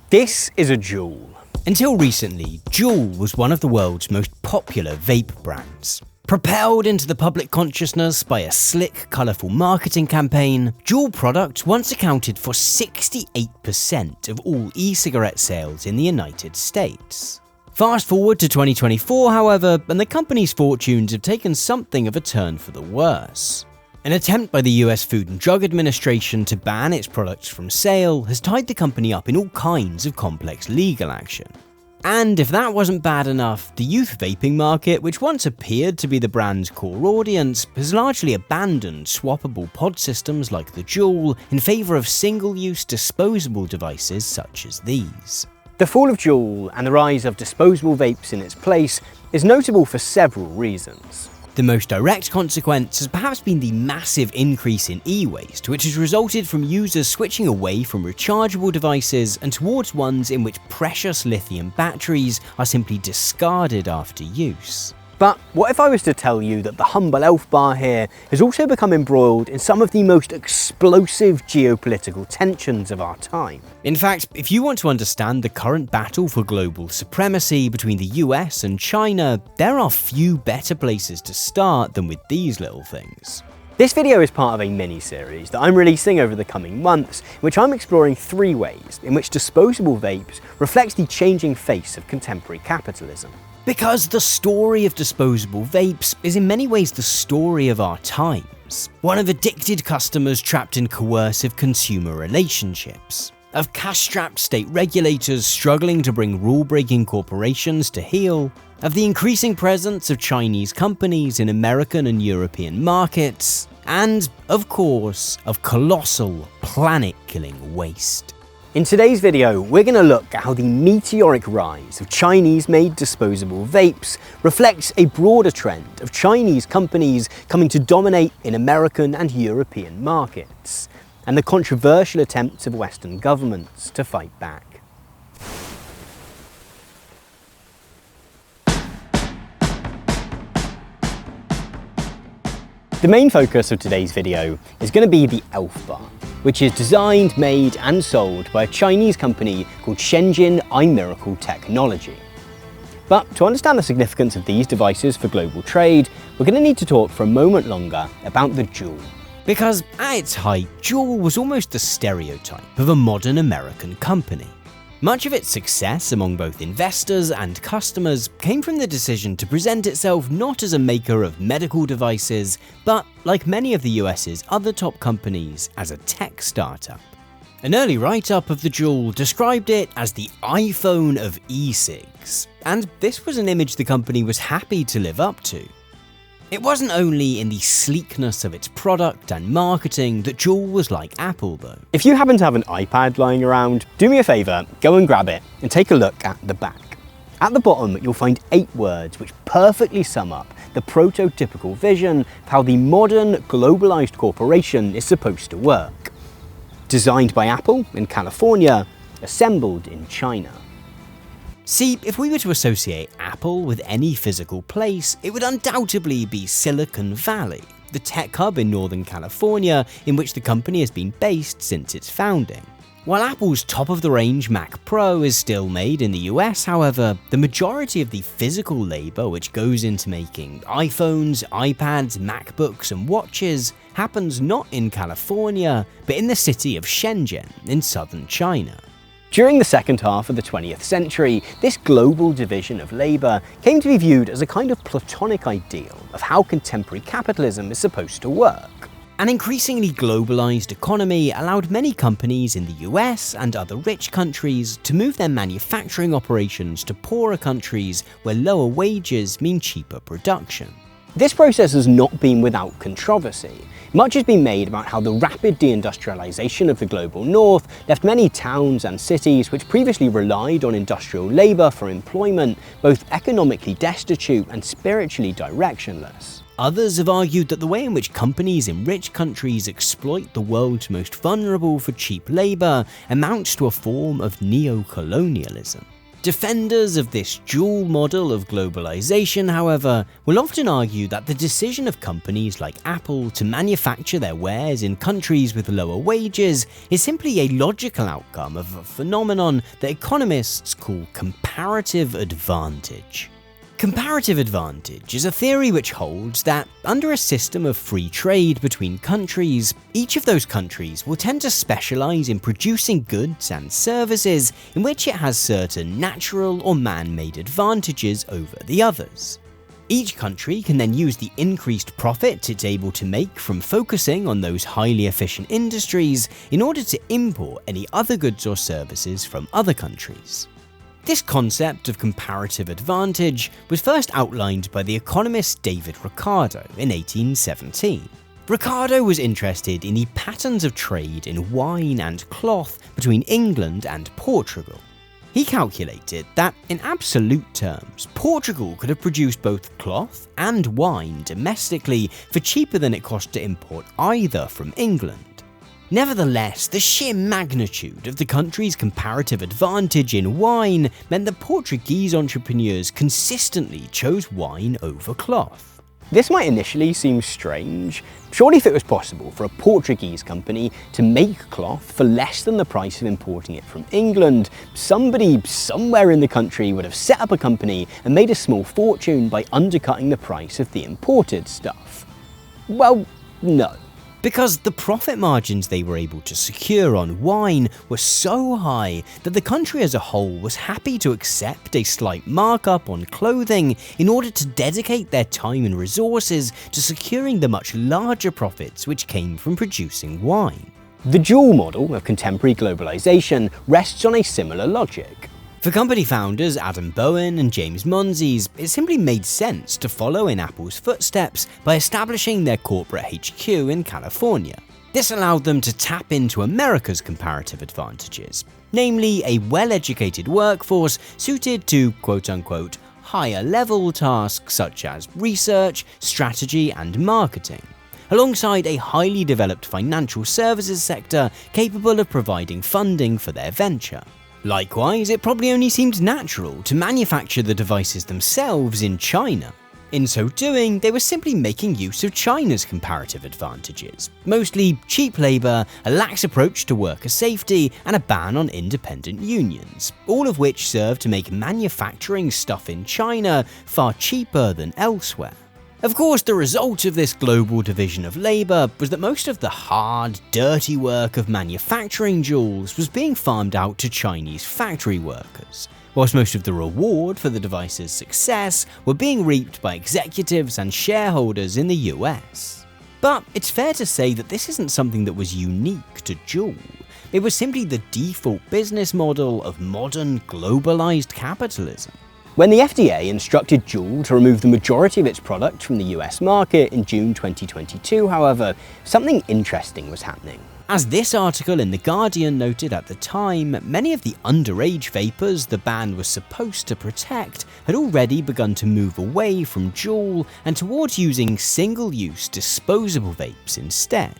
This is a Juul. Until recently, Juul was one of the world's most popular vape brands. Propelled into the public consciousness by a slick, colourful marketing campaign, Juul products once accounted for 68% of all e-cigarette sales in the United States. Fast forward to 2024, however, and the company's fortunes have taken something of a turn for the worse. An attempt by the US Food and Drug Administration to ban its products from sale has tied the company up in all kinds of complex legal action. And if that wasn't bad enough, the youth vaping market, which once appeared to be the brand's core audience, has largely abandoned swappable pod systems like the Juul in favour of single-use disposable devices such as these. The fall of Juul and the rise of disposable vapes in its place is notable for several reasons. The most direct consequence has perhaps been the massive increase in e-waste, which has resulted from users switching away from rechargeable devices and towards ones in which precious lithium batteries are simply discarded after use. But what if I was to tell you that the humble elf bar here has also become embroiled in some of the most explosive geopolitical tensions of our time? In fact, if you want to understand the current battle for global supremacy between the US and China, there are few better places to start than with these little things. This video is part of a mini-series that I'm releasing over the coming months, in which I'm exploring 3 ways in which disposable vapes reflects the changing face of contemporary capitalism. Because the story of disposable vapes is in many ways the story of our times. One of addicted customers trapped in coercive consumer relationships. Of cash-strapped state regulators struggling to bring rule-breaking corporations to heel. Of the increasing presence of Chinese companies in American and European markets. And, of course, of colossal, planet-killing waste. In today's video, we're going to look at how the meteoric rise of Chinese-made disposable vapes reflects a broader trend of Chinese companies coming to dominate in American and European markets, and the controversial attempts of Western governments to fight back. The main focus of today's video is going to be the Elf Bar, which is designed, made and sold by a Chinese company called Shenzhen iMiracle Technology. But to understand the significance of these devices for global trade, we're going to need to talk for a moment longer about the Juul. Because at its height, Juul was almost the stereotype of a modern American company. Much of its success among both investors and customers came from the decision to present itself not as a maker of medical devices, but, like many of the US's other top companies, as a tech startup. An early write-up of the Juul described it as the iPhone of e-cigs, and this was an image the company was happy to live up to. It wasn't only in the sleekness of its product and marketing that Juul was like Apple though. If you happen to have an iPad lying around, do me a favour, go and grab it and take a look at the back. At the bottom, you'll find 8 words which perfectly sum up the prototypical vision of how the modern, globalised corporation is supposed to work. Designed by Apple in California, assembled in China. See, if we were to associate Apple with any physical place, it would undoubtedly be Silicon Valley, the tech hub in Northern California in which the company has been based since its founding. While Apple's top-of-the-range Mac Pro is still made in the US, however, the majority of the physical labour which goes into making iPhones, iPads, MacBooks and watches happens not in California, but in the city of Shenzhen in southern China. During the second half of the 20th century, this global division of labour came to be viewed as a kind of platonic ideal of how contemporary capitalism is supposed to work. An increasingly globalised economy allowed many companies in the US and other rich countries to move their manufacturing operations to poorer countries where lower wages mean cheaper production. This process has not been without controversy. Much has been made about how the rapid deindustrialization of the global north left many towns and cities which previously relied on industrial labour for employment both economically destitute and spiritually directionless. Others have argued that the way in which companies in rich countries exploit the world's most vulnerable for cheap labour amounts to a form of neo-colonialism. Defenders of this dual model of globalization, however, will often argue that the decision of companies like Apple to manufacture their wares in countries with lower wages is simply a logical outcome of a phenomenon that economists call comparative advantage. Comparative advantage is a theory which holds that, under a system of free trade between countries, each of those countries will tend to specialize in producing goods and services in which it has certain natural or man-made advantages over the others. Each country can then use the increased profit it's able to make from focusing on those highly efficient industries in order to import any other goods or services from other countries. This concept of comparative advantage was first outlined by the economist David Ricardo in 1817. Ricardo was interested in the patterns of trade in wine and cloth between England and Portugal. He calculated that, in absolute terms, Portugal could have produced both cloth and wine domestically for cheaper than it cost to import either from England. Nevertheless, the sheer magnitude of the country's comparative advantage in wine meant that Portuguese entrepreneurs consistently chose wine over cloth. This might initially seem strange. Surely if it was possible for a Portuguese company to make cloth for less than the price of importing it from England, somebody somewhere in the country would have set up a company and made a small fortune by undercutting the price of the imported stuff. Well, no. Because the profit margins they were able to secure on wine were so high that the country as a whole was happy to accept a slight markup on clothing in order to dedicate their time and resources to securing the much larger profits which came from producing wine. The dual model of contemporary globalization rests on a similar logic. For company founders Adam Bowen and James Monsees, it simply made sense to follow in Apple's footsteps by establishing their corporate HQ in California. This allowed them to tap into America's comparative advantages, namely a well-educated workforce suited to quote-unquote higher-level tasks such as research, strategy, and marketing, alongside a highly developed financial services sector capable of providing funding for their venture. Likewise, it probably only seemed natural to manufacture the devices themselves in China. In so doing, they were simply making use of China's comparative advantages, mostly cheap labour, a lax approach to worker safety, and a ban on independent unions, all of which served to make manufacturing stuff in China far cheaper than elsewhere. Of course, the result of this global division of labour was that most of the hard, dirty work of manufacturing jewels was being farmed out to Chinese factory workers, whilst most of the reward for the device's success were being reaped by executives and shareholders in the US. But it's fair to say that this isn't something that was unique to Juul. It was simply the default business model of modern, globalised capitalism. When the FDA instructed Juul to remove the majority of its products from the US market in June 2022, however, something interesting was happening. As this article in The Guardian noted at the time, many of the underage vapors the ban was supposed to protect had already begun to move away from Juul and towards using single-use disposable vapes instead.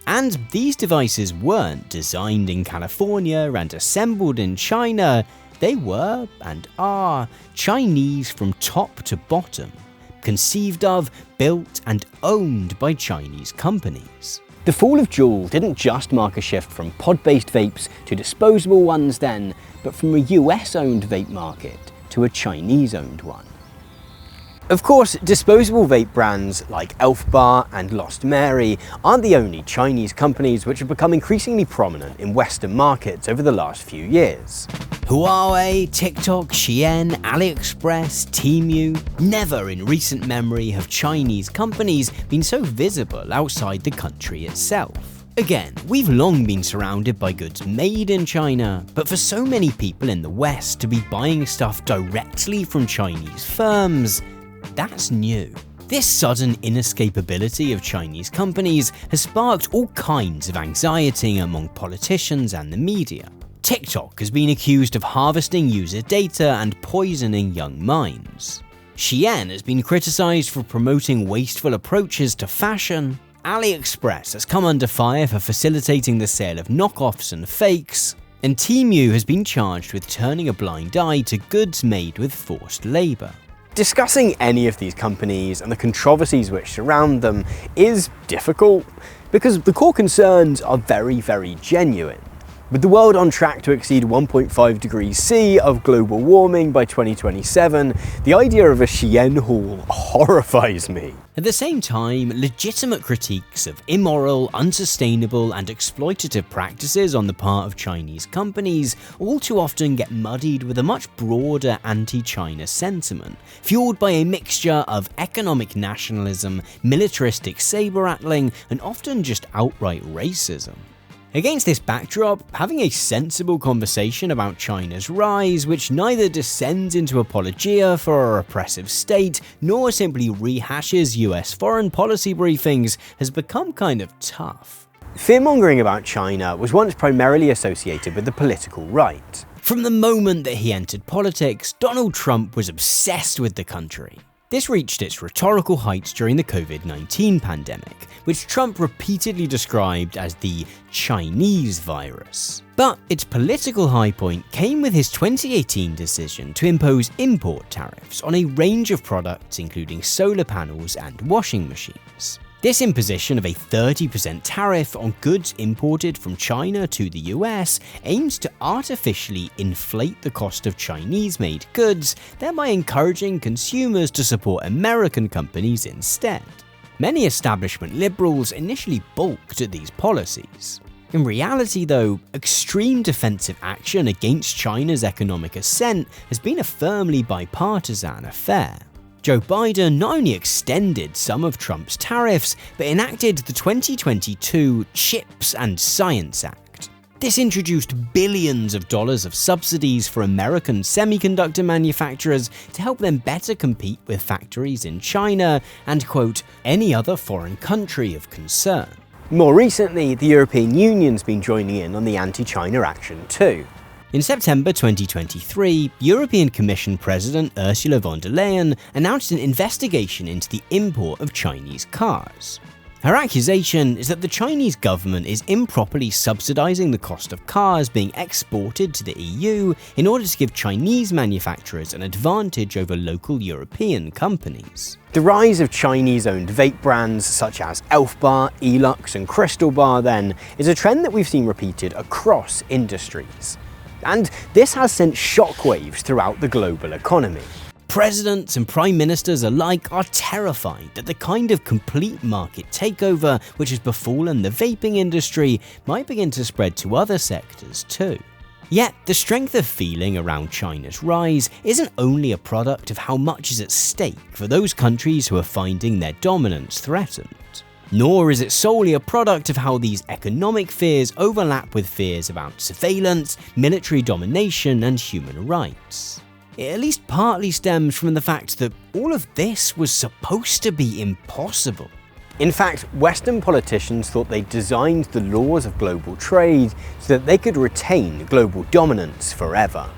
And these devices weren't designed in California and assembled in China. They were, and are, Chinese from top to bottom, conceived of, built, and owned by Chinese companies. The fall of Juul didn't just mark a shift from pod-based vapes to disposable ones then, but from a US-owned vape market to a Chinese-owned one. Of course, disposable vape brands like Elf Bar and Lost Mary aren't the only Chinese companies which have become increasingly prominent in Western markets over the last few years. Huawei, TikTok, Shein, AliExpress, Temu. Never in recent memory have Chinese companies been so visible outside the country itself. Again, we've long been surrounded by goods made in China, but for so many people in the West to be buying stuff directly from Chinese firms, that's new. This sudden inescapability of Chinese companies has sparked all kinds of anxiety among politicians and the media. TikTok has been accused of harvesting user data and poisoning young minds. Shein has been criticised for promoting wasteful approaches to fashion. AliExpress has come under fire for facilitating the sale of knockoffs and fakes. and Temu has been charged with turning a blind eye to goods made with forced labour. Discussing any of these companies and the controversies which surround them is difficult because the core concerns are very, very genuine. With the world on track to exceed 1.5 degrees C of global warming by 2027, the idea of a Shein haul horrifies me. At the same time, legitimate critiques of immoral, unsustainable, and exploitative practices on the part of Chinese companies all too often get muddied with a much broader anti-China sentiment, fueled by a mixture of economic nationalism, militaristic saber-rattling, and often just outright racism. Against this backdrop, having a sensible conversation about China's rise, which neither descends into apologia for a repressive state, nor simply rehashes US foreign policy briefings, has become kind of tough. Fear-mongering about China was once primarily associated with the political right. From the moment that he entered politics, Donald Trump was obsessed with the country. This reached its rhetorical heights during the COVID-19 pandemic, which Trump repeatedly described as the Chinese virus. But its political high point came with his 2018 decision to impose import tariffs on a range of products including solar panels and washing machines. This imposition of a 30% tariff on goods imported from China to the US aims to artificially inflate the cost of Chinese-made goods, thereby encouraging consumers to support American companies instead. Many establishment liberals initially balked at these policies. In reality though, extreme defensive action against China's economic ascent has been a firmly bipartisan affair. Joe Biden not only extended some of Trump's tariffs, but enacted the 2022 CHIPS and Science Act. This introduced billions of dollars of subsidies for American semiconductor manufacturers to help them better compete with factories in China and, quote, any other foreign country of concern. More recently, the European Union's been joining in on the anti-China action too. In September 2023, European Commission President Ursula von der Leyen announced an investigation into the import of Chinese cars. Her accusation is that the Chinese government is improperly subsidizing the cost of cars being exported to the EU in order to give Chinese manufacturers an advantage over local European companies. The rise of Chinese-owned vape brands such as Elf Bar, Elux and Crystal Bar then is a trend that we've seen repeated across industries. And this has sent shockwaves throughout the global economy. Presidents and prime ministers alike are terrified that the kind of complete market takeover which has befallen the vaping industry might begin to spread to other sectors too. Yet, the strength of feeling around China's rise isn't only a product of how much is at stake for those countries who are finding their dominance threatened. Nor is it solely a product of how these economic fears overlap with fears about surveillance, military domination, and human rights. It at least partly stems from the fact that all of this was supposed to be impossible. In fact, Western politicians thought they designed the laws of global trade so that they could retain global dominance forever.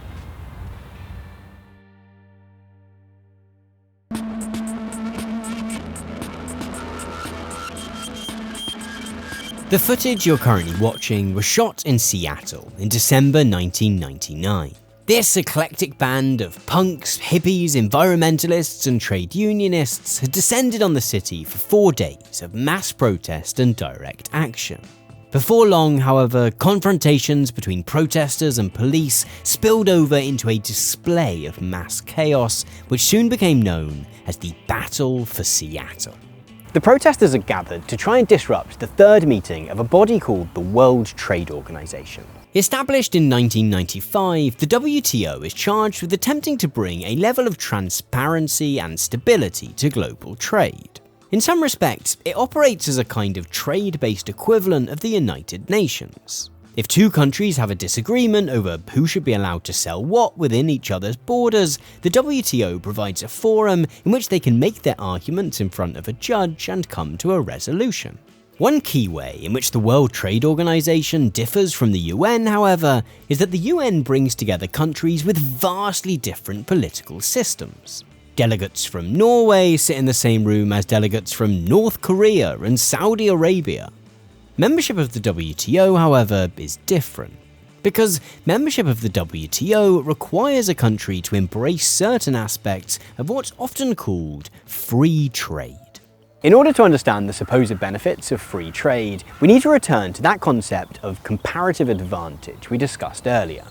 The footage you're currently watching was shot in Seattle in December 1999. This eclectic band of punks, hippies, environmentalists and trade unionists had descended on the city for 4 days of mass protest and direct action. Before long, however, confrontations between protesters and police spilled over into a display of mass chaos, which soon became known as the Battle for Seattle. The protesters had gathered to try and disrupt the third meeting of a body called the World Trade Organization. Established in 1995, the WTO is charged with attempting to bring a level of transparency and stability to global trade. In some respects, it operates as a kind of trade-based equivalent of the United Nations. If two countries have a disagreement over who should be allowed to sell what within each other's borders, the WTO provides a forum in which they can make their arguments in front of a judge and come to a resolution. One key way in which the World Trade Organization differs from the UN, however, is that the UN brings together countries with vastly different political systems. Delegates from Norway sit in the same room as delegates from North Korea and Saudi Arabia. Membership of the WTO, however, is different. Because membership of the WTO requires a country to embrace certain aspects of what's often called free trade. In order to understand the supposed benefits of free trade, we need to return to that concept of comparative advantage we discussed earlier.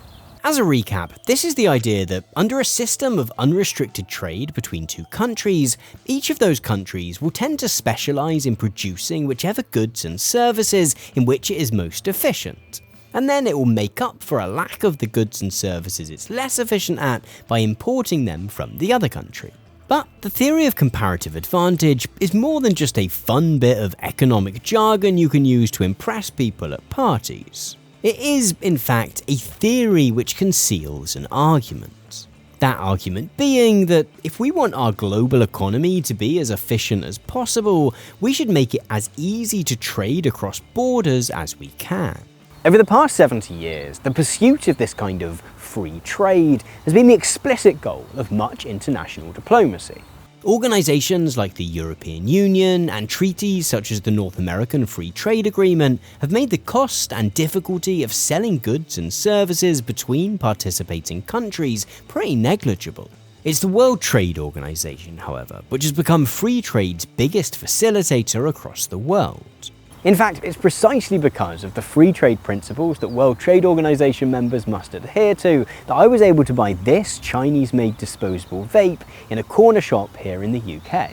As a recap, this is the idea that under a system of unrestricted trade between two countries, each of those countries will tend to specialise in producing whichever goods and services in which it is most efficient. And then it will make up for a lack of the goods and services it's less efficient at by importing them from the other country. But the theory of comparative advantage is more than just a fun bit of economic jargon you can use to impress people at parties. It is, in fact, a theory which conceals an argument. That argument being that if we want our global economy to be as efficient as possible, we should make it as easy to trade across borders as we can. Over the past 70 years, the pursuit of this kind of free trade has been the explicit goal of much international diplomacy. Organisations like the European Union and treaties such as the North American Free Trade Agreement have made the cost and difficulty of selling goods and services between participating countries pretty negligible. It's the World Trade Organization, however, which has become free trade's biggest facilitator across the world. In fact, it's precisely because of the free trade principles that World Trade Organization members must adhere to that I was able to buy this Chinese-made disposable vape in a corner shop here in the UK.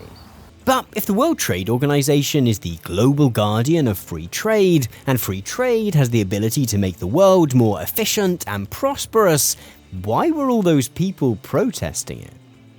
But if the World Trade Organization is the global guardian of free trade, and free trade has the ability to make the world more efficient and prosperous, why were all those people protesting it?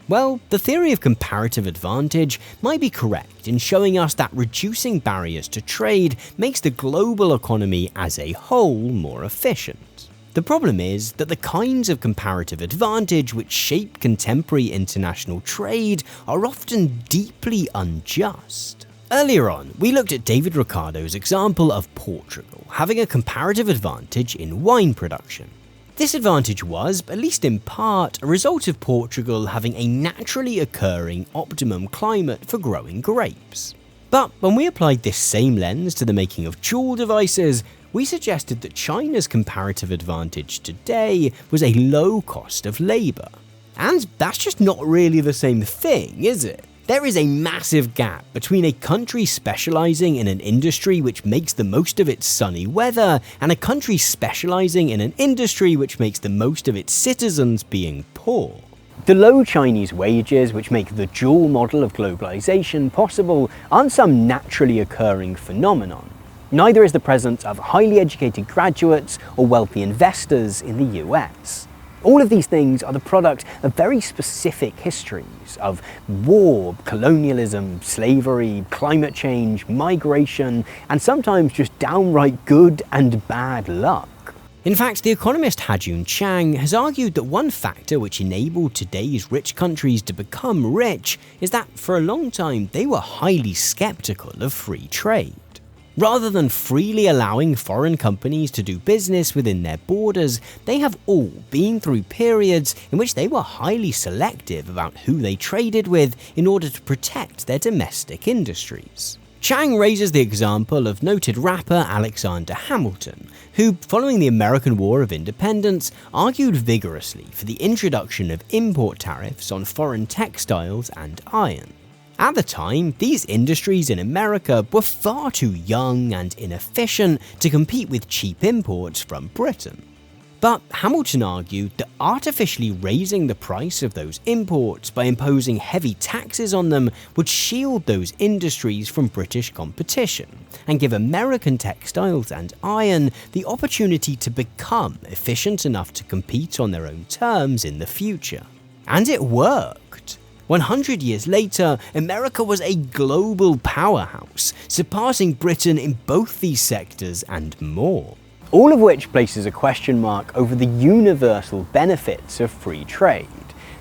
Well, the theory of comparative advantage might be correct in showing us that reducing barriers to trade makes the global economy as a whole more efficient. The problem is that the kinds of comparative advantage which shape contemporary international trade are often deeply unjust. Earlier on, we looked at David Ricardo's example of Portugal having a comparative advantage in wine production. This advantage was, at least in part, a result of Portugal having a naturally occurring optimum climate for growing grapes. But when we applied this same lens to the making of Juul devices, we suggested that China's comparative advantage today was a low cost of labour. And that's just not really the same thing, is it? There is a massive gap between a country specialising in an industry which makes the most of its sunny weather and a country specialising in an industry which makes the most of its citizens being poor. The low Chinese wages which make the Juul model of globalisation possible aren't some naturally occurring phenomenon. Neither is the presence of highly educated graduates or wealthy investors in the US. All of these things are the product of very specific histories of war, colonialism, slavery, climate change, migration, and sometimes just downright good and bad luck. In fact, the economist Ha-Joon Chang has argued that one factor which enabled today's rich countries to become rich is that for a long time they were highly skeptical of free trade. Rather than freely allowing foreign companies to do business within their borders, they have all been through periods in which they were highly selective about who they traded with in order to protect their domestic industries. Chang raises the example of noted rapper Alexander Hamilton, who, following the American War of Independence, argued vigorously for the introduction of import tariffs on foreign textiles and iron. At the time, these industries in America were far too young and inefficient to compete with cheap imports from Britain. But Hamilton argued that artificially raising the price of those imports by imposing heavy taxes on them would shield those industries from British competition and give American textiles and iron the opportunity to become efficient enough to compete on their own terms in the future. And it worked. 100 years later, America was a global powerhouse, surpassing Britain in both these sectors and more. All of which places a question mark over the universal benefits of free trade,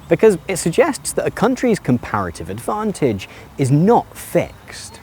because it suggests that a country's comparative advantage is not fixed.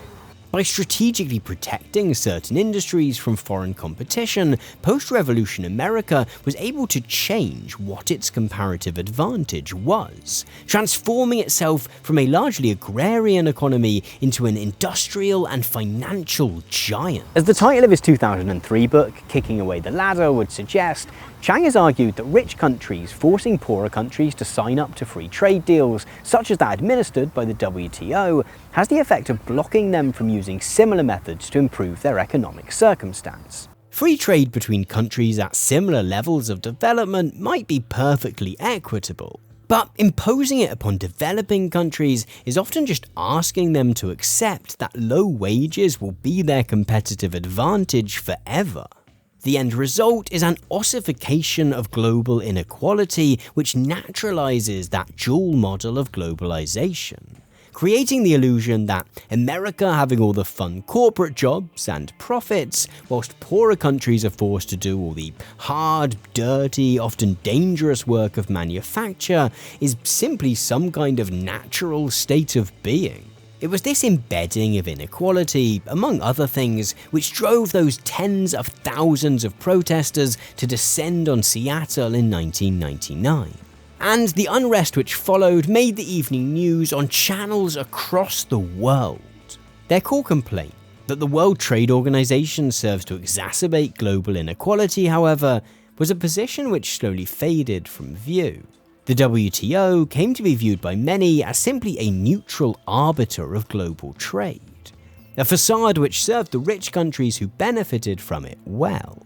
By strategically protecting certain industries from foreign competition, post-revolution America was able to change what its comparative advantage was, transforming itself from a largely agrarian economy into an industrial and financial giant. As the title of his 2003 book, Kicking Away the Ladder, would suggest, Chang has argued that rich countries forcing poorer countries to sign up to free trade deals, such as that administered by the WTO, has the effect of blocking them from using similar methods to improve their economic circumstance. Free trade between countries at similar levels of development might be perfectly equitable, but imposing it upon developing countries is often just asking them to accept that low wages will be their competitive advantage forever. The end result is an ossification of global inequality which naturalizes that Juul model of globalization, creating the illusion that America having all the fun corporate jobs and profits, whilst poorer countries are forced to do all the hard, dirty, often dangerous work of manufacture, is simply some kind of natural state of being. It was this embedding of inequality, among other things, which drove those tens of thousands of protesters to descend on Seattle in 1999. And the unrest which followed made the evening news on channels across the world. Their core complaint, that the World Trade Organization serves to exacerbate global inequality, however, was a position which slowly faded from view. The WTO came to be viewed by many as simply a neutral arbiter of global trade, a facade which served the rich countries who benefited from it well.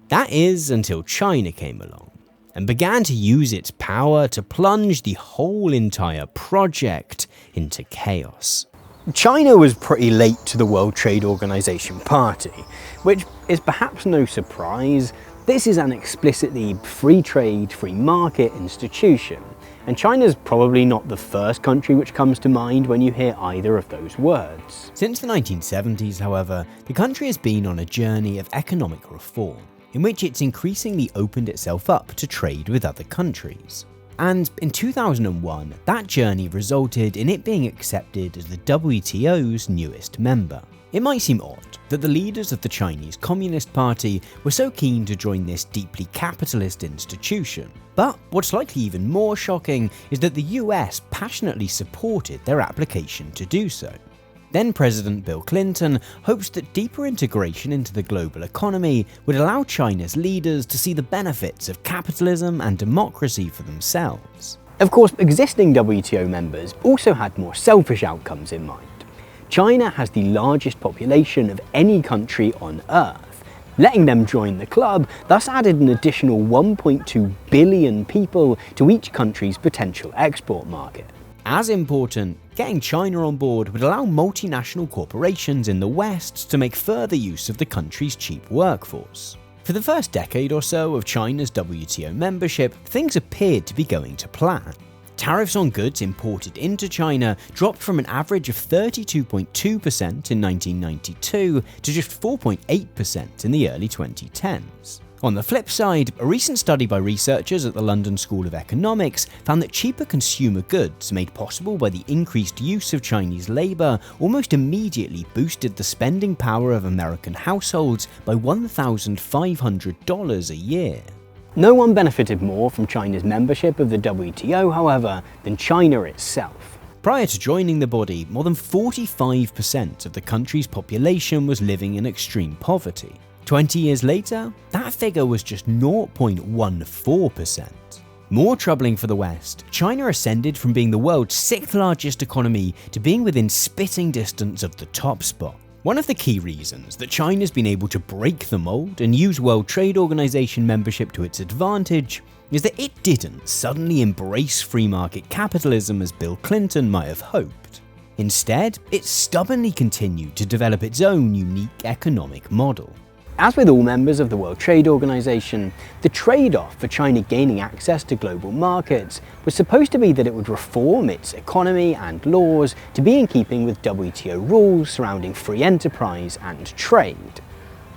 That is, until China came along and began to use its power to plunge the whole entire project into chaos. China was pretty late to the World Trade Organization party, which is perhaps no surprise. This is an explicitly free trade, free market institution, and China's probably not the first country which comes to mind when you hear either of those words. Since the 1970s, however, the country has been on a journey of economic reform, in which it's increasingly opened itself up to trade with other countries. And in 2001, that journey resulted in it being accepted as the WTO's newest member. It might seem odd that the leaders of the Chinese Communist Party were so keen to join this deeply capitalist institution, but what's likely even more shocking is that the US passionately supported their application to do so. Then President Bill Clinton hopes that deeper integration into the global economy would allow China's leaders to see the benefits of capitalism and democracy for themselves. Of course, existing WTO members also had more selfish outcomes in mind. China has the largest population of any country on Earth. Letting them join the club thus added an additional 1.2 billion people to each country's potential export market. As important, getting China on board would allow multinational corporations in the West to make further use of the country's cheap workforce. For the first decade or so of China's WTO membership, things appeared to be going to plan. Tariffs on goods imported into China dropped from an average of 32.2% in 1992 to just 4.8% in the early 2010s. On the flip side, a recent study by researchers at the London School of Economics found that cheaper consumer goods made possible by the increased use of Chinese labour almost immediately boosted the spending power of American households by $1,500 a year. No one benefited more from China's membership of the WTO, however, than China itself. Prior to joining the body, more than 45% of the country's population was living in extreme poverty. 20 years later, that figure was just 0.14%. More troubling for the West, China ascended from being the world's 6th largest economy to being within spitting distance of the top spot. One of the key reasons that China's been able to break the mold and use World Trade Organization membership to its advantage is that it didn't suddenly embrace free market capitalism as Bill Clinton might have hoped. Instead, it stubbornly continued to develop its own unique economic model. As with all members of the World Trade Organization, the trade-off for China gaining access to global markets was supposed to be that it would reform its economy and laws to be in keeping with WTO rules surrounding free enterprise and trade.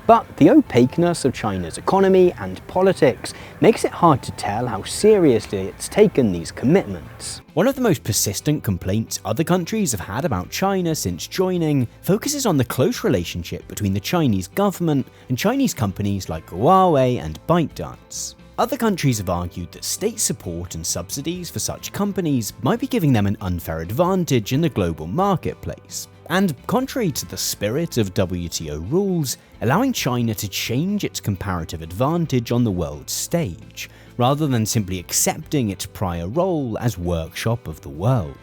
But the opaqueness of China's economy and politics makes it hard to tell how seriously it's taken these commitments. One of the most persistent complaints other countries have had about China since joining focuses on the close relationship between the Chinese government and Chinese companies like Huawei and ByteDance. Other countries have argued that state support and subsidies for such companies might be giving them an unfair advantage in the global marketplace, and contrary to the spirit of WTO rules, allowing China to change its comparative advantage on the world stage, rather than simply accepting its prior role as workshop of the world.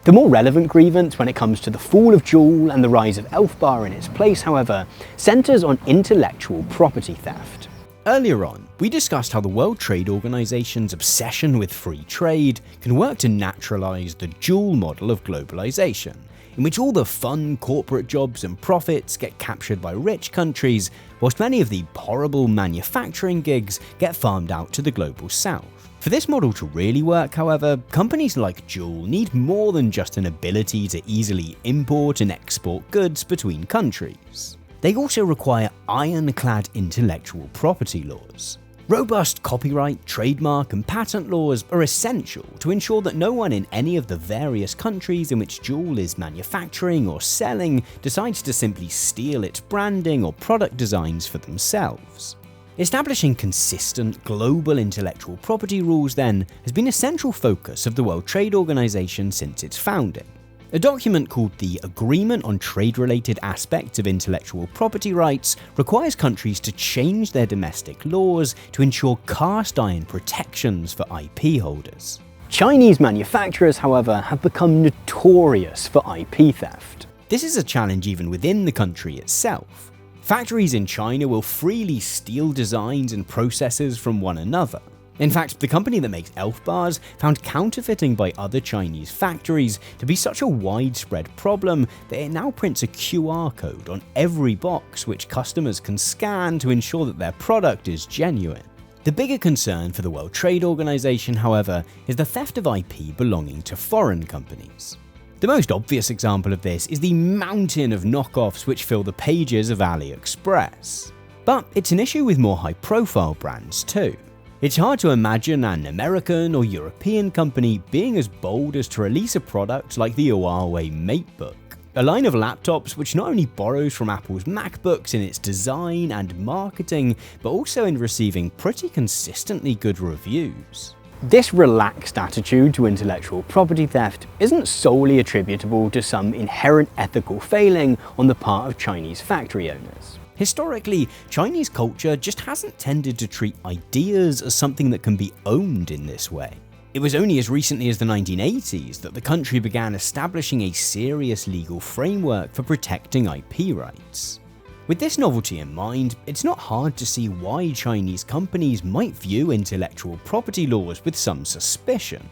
The more relevant grievance when it comes to the fall of Juul and the rise of Elf Bar in its place, however, centres on intellectual property theft. Earlier on, we discussed how the World Trade Organization's obsession with free trade can work to naturalize the Juul model of globalization, in which all the fun corporate jobs and profits get captured by rich countries, whilst many of the horrible manufacturing gigs get farmed out to the global south. For this model to really work, however, companies like Juul need more than just an ability to easily import and export goods between countries. They also require ironclad intellectual property laws. Robust copyright, trademark, and patent laws are essential to ensure that no one in any of the various countries in which Juul is manufacturing or selling decides to simply steal its branding or product designs for themselves. Establishing consistent global intellectual property rules, then, has been a central focus of the World Trade Organization since its founding. A document called the Agreement on Trade-Related Aspects of Intellectual Property Rights requires countries to change their domestic laws to ensure cast iron protections for IP holders. Chinese manufacturers, however, have become notorious for IP theft. This is a challenge even within the country itself. Factories in China will freely steal designs and processes from one another. In fact, the company that makes Elf Bars found counterfeiting by other Chinese factories to be such a widespread problem that it now prints a QR code on every box which customers can scan to ensure that their product is genuine. The bigger concern for the World Trade Organization, however, is the theft of IP belonging to foreign companies. The most obvious example of this is the mountain of knockoffs which fill the pages of AliExpress. But it's an issue with more high-profile brands too. It's hard to imagine an American or European company being as bold as to release a product like the Huawei MateBook, a line of laptops which not only borrows from Apple's MacBooks in its design and marketing, but also in receiving pretty consistently good reviews. This relaxed attitude to intellectual property theft isn't solely attributable to some inherent ethical failing on the part of Chinese factory owners. Historically, Chinese culture just hasn't tended to treat ideas as something that can be owned in this way. It was only as recently as the 1980s that the country began establishing a serious legal framework for protecting IP rights. With this novelty in mind, it's not hard to see why Chinese companies might view intellectual property laws with some suspicion.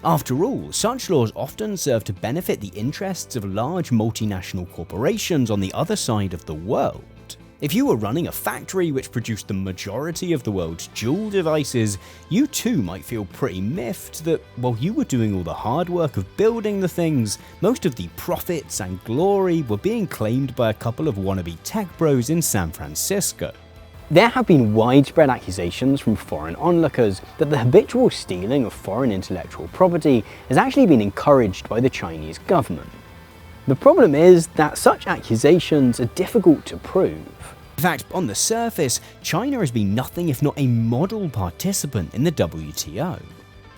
After all, such laws often serve to benefit the interests of large multinational corporations on the other side of the world. If you were running a factory which produced the majority of the world's Juul devices, you too might feel pretty miffed that while you were doing all the hard work of building the things, most of the profits and glory were being claimed by a couple of wannabe tech bros in San Francisco. There have been widespread accusations from foreign onlookers that the habitual stealing of foreign intellectual property has actually been encouraged by the Chinese government. The problem is that such accusations are difficult to prove. In fact, on the surface, China has been nothing if not a model participant in the WTO.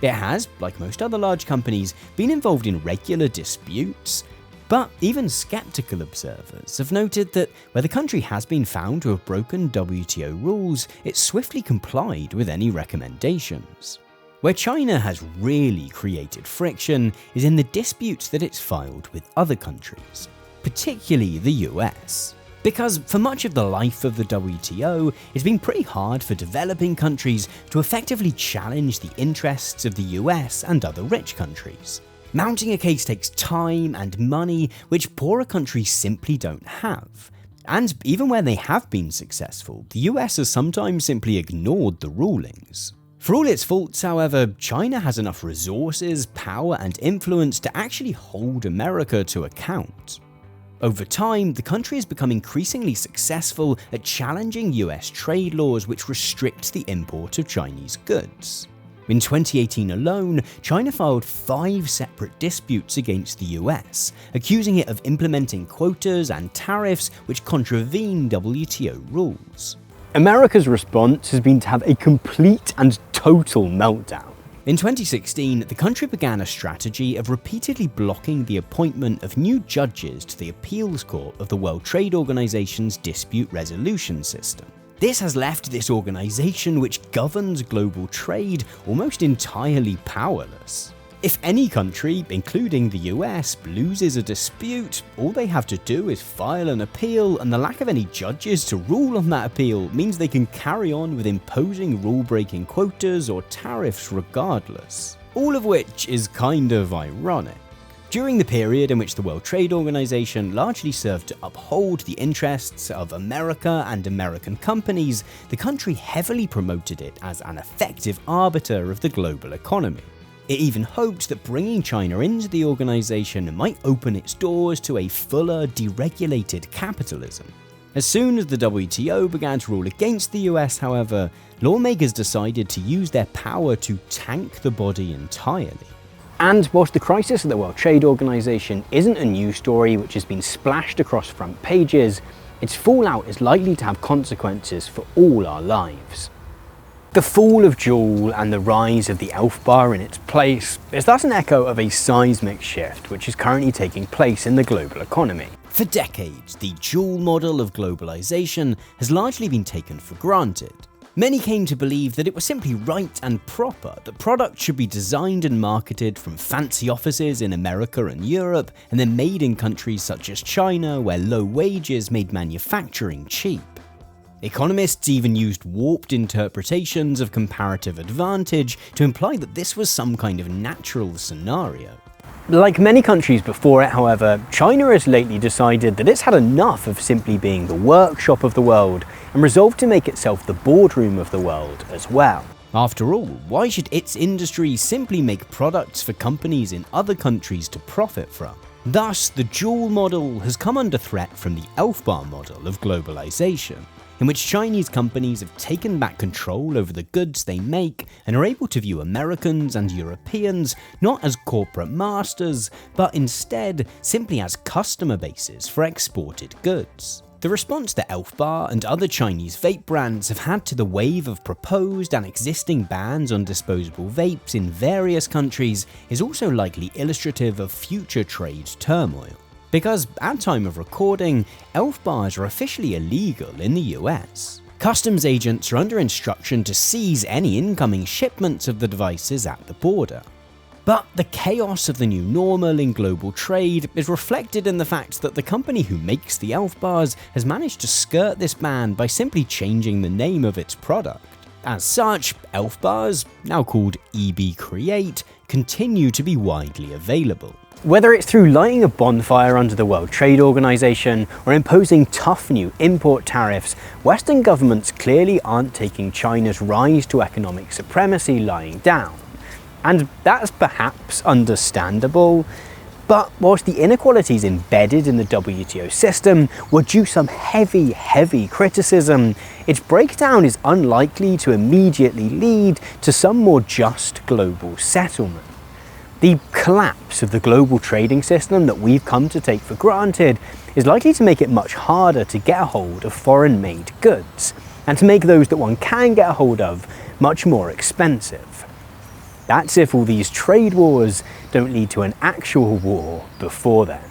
It has, like most other large companies, been involved in regular disputes, but even skeptical observers have noted that where the country has been found to have broken WTO rules, it swiftly complied with any recommendations. Where China has really created friction is in the disputes that it's filed with other countries, particularly the US. Because for much of the life of the WTO, it's been pretty hard for developing countries to effectively challenge the interests of the US and other rich countries. Mounting a case takes time and money, which poorer countries simply don't have. And even where they have been successful, the US has sometimes simply ignored the rulings. For all its faults, however, China has enough resources, power, and influence to actually hold America to account. Over time, the country has become increasingly successful at challenging US trade laws which restrict the import of Chinese goods. In 2018 alone, China filed 5 separate disputes against the US, accusing it of implementing quotas and tariffs which contravene WTO rules. America's response has been to have a complete and total meltdown. In 2016, the country began a strategy of repeatedly blocking the appointment of new judges to the appeals court of the World Trade Organization's dispute resolution system. This has left this organization, which governs global trade, almost entirely powerless. If any country, including the US, loses a dispute, all they have to do is file an appeal, and the lack of any judges to rule on that appeal means they can carry on with imposing rule-breaking quotas or tariffs regardless. All of which is kind of ironic. During the period in which the World Trade Organization largely served to uphold the interests of America and American companies, the country heavily promoted it as an effective arbiter of the global economy. It even hoped that bringing China into the organization might open its doors to a fuller, deregulated capitalism. As soon as the WTO began to rule against the US, however, lawmakers decided to use their power to tank the body entirely. And whilst the crisis at the World Trade Organization isn't a news story which has been splashed across front pages, its fallout is likely to have consequences for all our lives. The fall of Juul and the rise of the Elf bar in its place is thus an echo of a seismic shift which is currently taking place in the global economy. For decades, the Juul model of globalization has largely been taken for granted. Many came to believe that it was simply right and proper that products should be designed and marketed from fancy offices in America and Europe, and then made in countries such as China, where low wages made manufacturing cheap. Economists even used warped interpretations of comparative advantage to imply that this was some kind of natural scenario. Like many countries before it, however, China has lately decided that it's had enough of simply being the workshop of the world and resolved to make itself the boardroom of the world as well. After all, why should its industry simply make products for companies in other countries to profit from? Thus, the Juul model has come under threat from the Elf bar model of globalization, in which Chinese companies have taken back control over the goods they make and are able to view Americans and Europeans not as corporate masters, but instead simply as customer bases for exported goods. The response that Elf bar and other Chinese vape brands have had to the wave of proposed and existing bans on disposable vapes in various countries is also likely illustrative of future trade turmoil. Because at time of recording, Elf bars are officially illegal in the US. Customs agents are under instruction to seize any incoming shipments of the devices at the border. But the chaos of the new normal in global trade is reflected in the fact that the company who makes the Elf bars has managed to skirt this ban by simply changing the name of its product. As such, Elf bars, now called EB Create, continue to be widely available. Whether it's through lighting a bonfire under the World Trade Organization or imposing tough new import tariffs, Western governments clearly aren't taking China's rise to economic supremacy lying down. And that's perhaps understandable, but whilst the inequalities embedded in the WTO system were due some heavy criticism, its breakdown is unlikely to immediately lead to some more just global settlement. The collapse of the global trading system that we've come to take for granted is likely to make it much harder to get a hold of foreign-made goods, and to make those that one can get a hold of much more expensive. That's if all these trade wars don't lead to an actual war before then.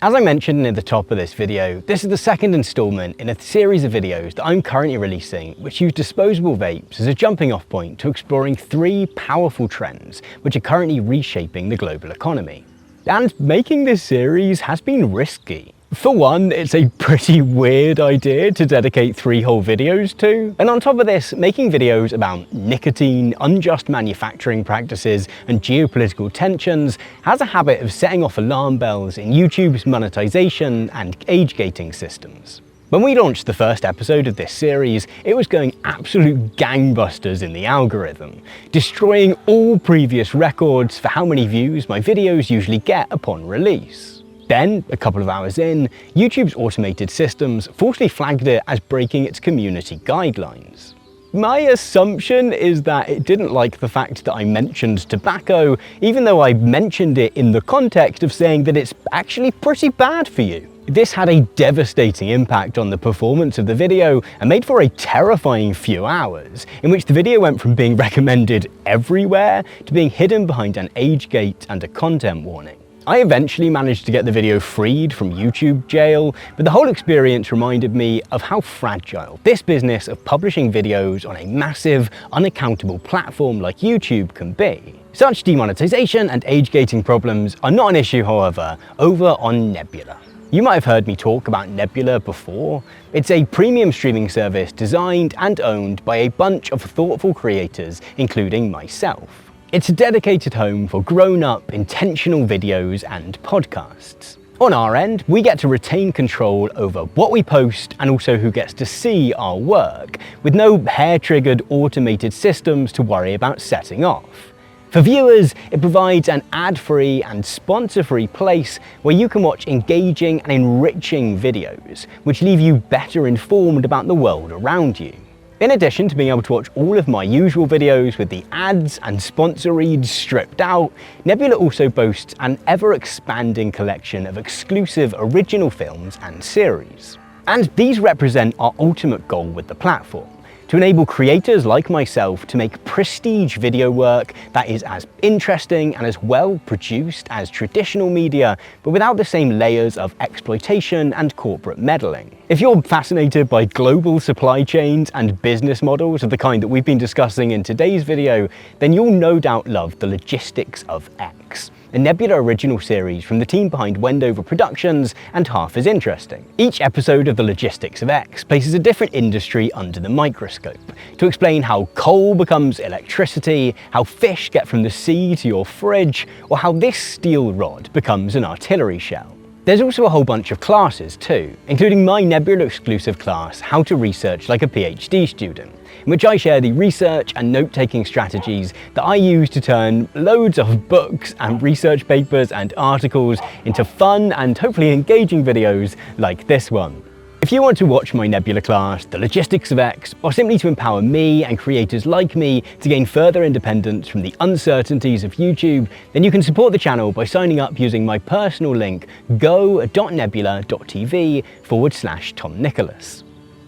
As I mentioned near the top of this video, this is the second installment in a series of videos that I'm currently releasing which use disposable vapes as a jumping off point to exploring 3 powerful trends which are currently reshaping the global economy. And making this series has been risky. For one, it's a pretty weird idea to dedicate 3 whole videos to. And on top of this, making videos about nicotine, unjust manufacturing practices, and geopolitical tensions has a habit of setting off alarm bells in YouTube's monetization and age gating systems. When we launched the first episode of this series, it was going absolute gangbusters in the algorithm, destroying all previous records for how many views my videos usually get upon release. Then, a couple of hours in, YouTube's automated systems falsely flagged it as breaking its community guidelines. My assumption is that it didn't like the fact that I mentioned tobacco, even though I mentioned it in the context of saying that it's actually pretty bad for you. This had a devastating impact on the performance of the video and made for a terrifying few hours, in which the video went from being recommended everywhere to being hidden behind an age gate and a content warning. I eventually managed to get the video freed from YouTube jail, but the whole experience reminded me of how fragile this business of publishing videos on a massive, unaccountable platform like YouTube can be. Such demonetization and age gating problems are not an issue, however, over on Nebula. You might have heard me talk about Nebula before. It's a premium streaming service designed and owned by a bunch of thoughtful creators, including myself. It's a dedicated home for grown-up, intentional videos and podcasts. On our end, we get to retain control over what we post and also who gets to see our work, with no hair-triggered automated systems to worry about setting off. For viewers, it provides an ad-free and sponsor-free place where you can watch engaging and enriching videos, which leave you better informed about the world around you. In addition to being able to watch all of my usual videos with the ads and sponsor reads stripped out, Nebula also boasts an ever-expanding collection of exclusive original films and series. And these represent our ultimate goal with the platform: to enable creators like myself to make prestige video work that is as interesting and as well produced as traditional media, but without the same layers of exploitation and corporate meddling. If you're fascinated by global supply chains and business models of the kind that we've been discussing in today's video, then you'll no doubt love The Logistics of X, a Nebula original series from the team behind Wendover Productions and Half as Interesting. Each episode of The Logistics of X places a different industry under the microscope to explain how coal becomes electricity, how fish get from the sea to your fridge, or how this steel rod becomes an artillery shell. There's also a whole bunch of classes too, including my Nebula exclusive class, How to Research Like a PhD Student, in which I share the research and note-taking strategies that I use to turn loads of books and research papers and articles into fun and hopefully engaging videos like this one. If you want to watch my Nebula class, The Logistics of X, or simply to empower me and creators like me to gain further independence from the uncertainties of YouTube, then you can support the channel by signing up using my personal link go.nebula.tv/Tom Nicholas.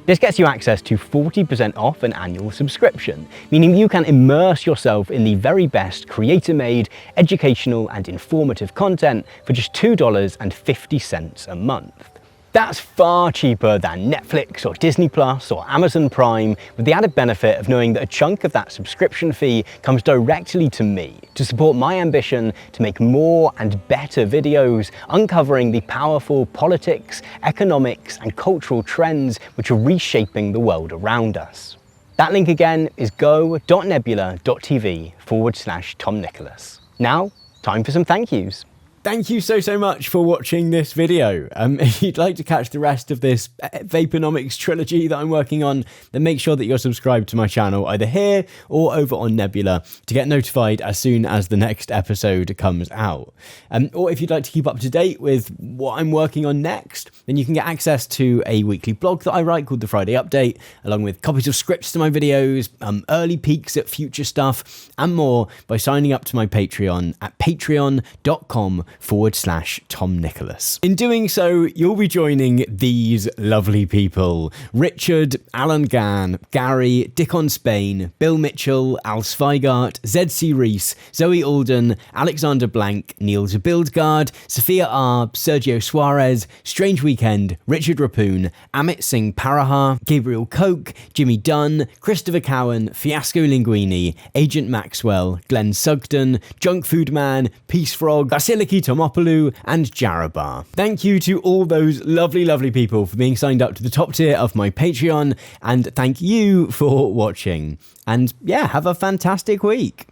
This gets you access to 40% off an annual subscription, meaning you can immerse yourself in the very best creator-made, educational and informative content for just $2.50 a month. That's far cheaper than Netflix or Disney Plus or Amazon Prime, with the added benefit of knowing that a chunk of that subscription fee comes directly to me to support my ambition to make more and better videos uncovering the powerful politics, economics and cultural trends which are reshaping the world around us. That link again is go.nebula.tv/Tom Nicholas. Now, time for some thank yous. Thank you so much for watching this video. If you'd like to catch the rest of this vapor-nomics trilogy that I'm working on, then make sure that you're subscribed to my channel either here or over on Nebula to get notified as soon as the next episode comes out. Or if you'd like to keep up to date with what I'm working on next, then you can get access to a weekly blog that I write called The Friday Update, along with copies of scripts to my videos, early peeks at future stuff, and more by signing up to my Patreon at patreon.com/Tom Nicholas. In doing so, you'll be joining these lovely people: Richard, Alan Gann, Gary, Dickon Spain, Bill Mitchell, Al Zweigart, ZC Reese, Zoe Alden, Alexander Blank, Neil Zabildgaard, Sophia R, Sergio Suarez, Strange Weekend, Richard Rapoon, Amit Singh Parahar, Gabriel Koch, Jimmy Dunn, Christopher Cowan, Fiasco Linguini, Agent Maxwell, Glenn Sugden, Junk Food Man, Peace Frog, Vasiliki Tomopoulou, and Jarabar. Thank you to all those lovely people for being signed up to the top tier of my Patreon, and thank you for watching. And yeah, have a fantastic week.